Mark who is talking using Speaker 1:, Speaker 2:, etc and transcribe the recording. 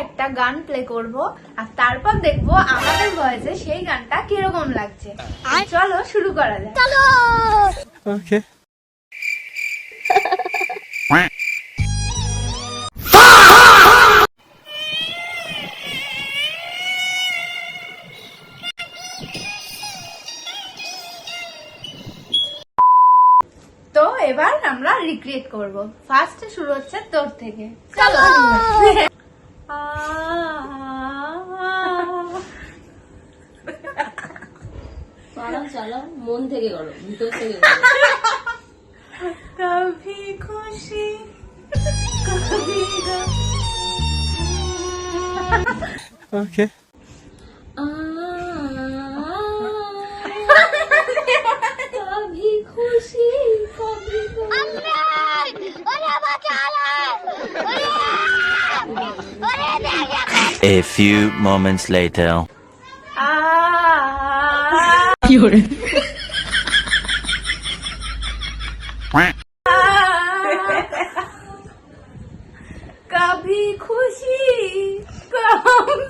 Speaker 1: একটা গান প্লে করব আর তারপর দেখবো আমাদের ভয়েসে সেই গানটা কিরকম লাগছে। চলো শুরু করা যাক। চলো।
Speaker 2: ওকে।
Speaker 1: তো এবার আমরা রিক্রিয়েট করব। ফার্স্টে শুরু হচ্ছে তোর থেকে। চলো।
Speaker 3: চালাও মন থেকে করো, ভিতর থেকে করো।
Speaker 1: কভি খুশি কভি গম।
Speaker 2: ওকে।
Speaker 3: कभी खुशी कभी गम।
Speaker 4: A few moments later.
Speaker 1: कभी खुशी कभी